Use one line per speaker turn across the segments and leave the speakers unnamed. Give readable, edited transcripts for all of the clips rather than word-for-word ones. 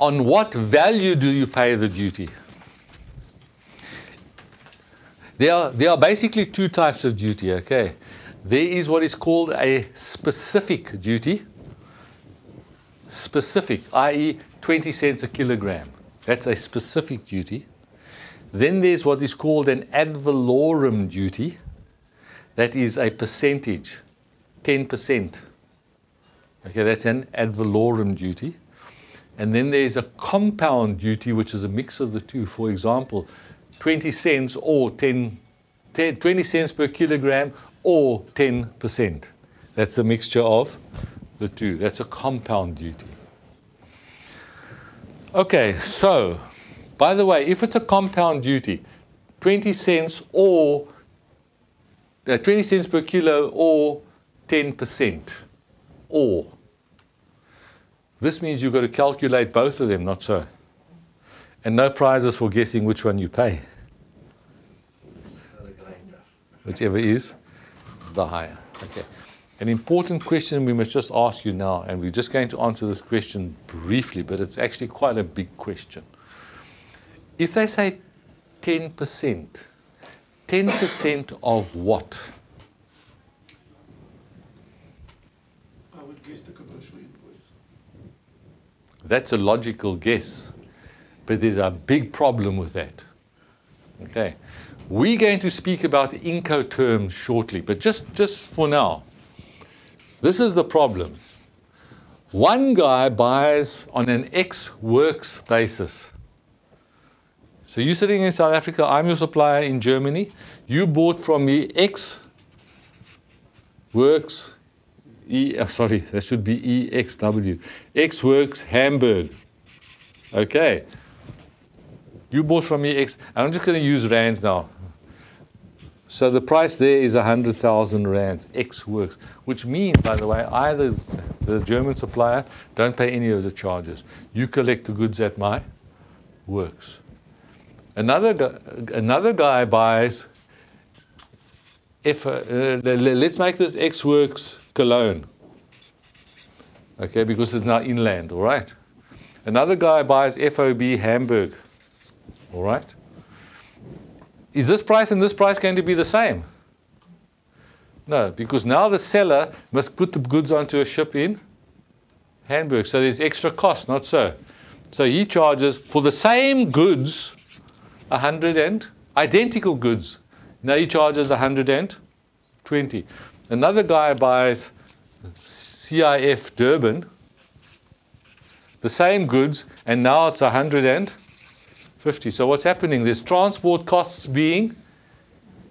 on what value do you pay the duty? There are basically two types of duty, okay? There is what is called a specific duty. Specific, i.e. 20 cents a kilogram. That's a specific duty. Then there's what is called an ad valorem duty. That is a percentage, 10%. Okay, that's an ad valorem duty. And then there's a compound duty, which is a mix of the two. For example, 20 cents or 20 cents per kilogram or 10%. That's a mixture of the two. That's a compound duty. Okay, so, by the way, if it's a compound duty, 20 cents or 20 cents per kilo or 10%, or. This means you've got to calculate both of them, not so. And no prizes for guessing which one you pay. Whichever is the higher. Okay. An important question we must just ask you now, and we're just going to answer this question briefly, but it's actually quite a big question. If they say 10%, 10% of what?
I would guess the commercial invoice.
That's a logical guess, but there's a big problem with that. Okay. We're going to speak about Incoterms shortly, but just for now, this is the problem. One guy buys on an X works basis. So you're sitting in South Africa, I'm your supplier in Germany. You bought from me X works, sorry, that should be EXW. X works Hamburg. Okay. You bought from me X, and I'm just going to use rands now. So the price there is 100,000 rands, X works, which means, by the way, either the German supplier don't pay any of the charges. You collect the goods at my works. Another guy buys, let's make this X works Cologne, okay, because it's now inland, all right? Another guy buys FOB Hamburg, all right? Is this price and this price going to be the same? No, because now the seller must put the goods onto a ship in Hamburg. So there's extra cost, not so. So he charges for the same goods, 100 and identical goods. Now he charges 120. Another guy buys CIF Durban, the same goods, and now it's 150. So what's happening? There's transport costs being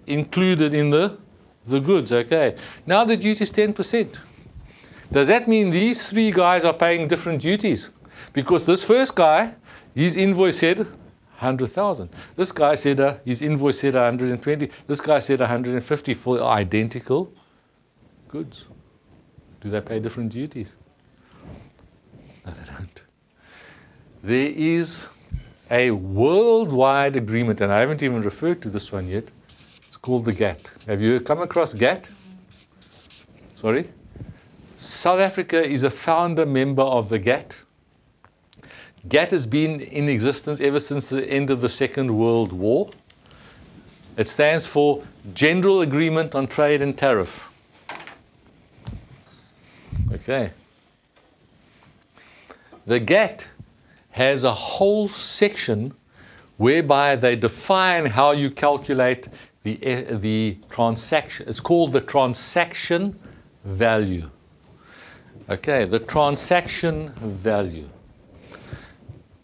included in the goods, okay? Now the duty is 10%. Does that mean these three guys are paying different duties? Because this first guy, his invoice said 100,000. This guy said, his invoice said 120. This guy said 150 for identical goods. Do they pay different duties? No, they don't. There is a worldwide agreement, and I haven't even referred to this one yet. It's called the GATT. Have you come across GATT? Sorry? South Africa is a founder member of the GATT. GATT has been in existence ever since the end of the Second World War. It stands for General Agreement on Trade and Tariff. Okay. The GATT has a whole section whereby they define how you calculate the transaction. It's called the transaction value. Okay, the transaction value.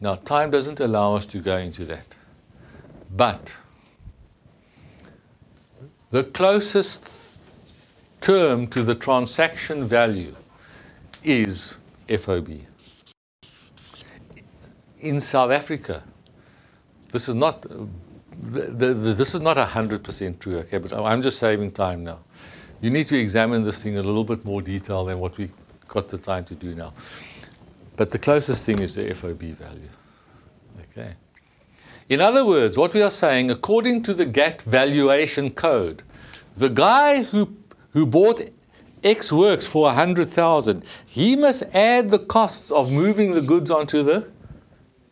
Now, time doesn't allow us to go into that. But the closest term to the transaction value is FOB. In South Africa, this is not 100% true, okay, but I'm just saving time now. You need to examine this thing in a little bit more detail than what we got the time to do now. But the closest thing is the FOB value, okay? In other words, what we are saying, according to the GATT valuation code, the guy who bought X works for 100,000, he must add the costs of moving the goods onto the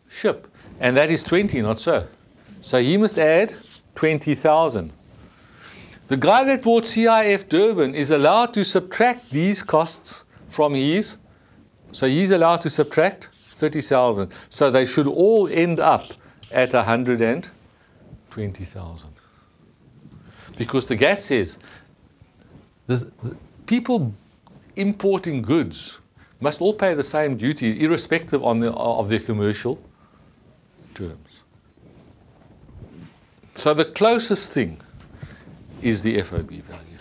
ship. And that is 20, not so. So he must add 20,000. The guy that bought CIF Durban is allowed to subtract these costs from his. So he's allowed to subtract 30,000. So they should all end up at 120,000. Because the GATT says the people importing goods must all pay the same duty, irrespective of their commercial terms. So the closest thing is the FOB value.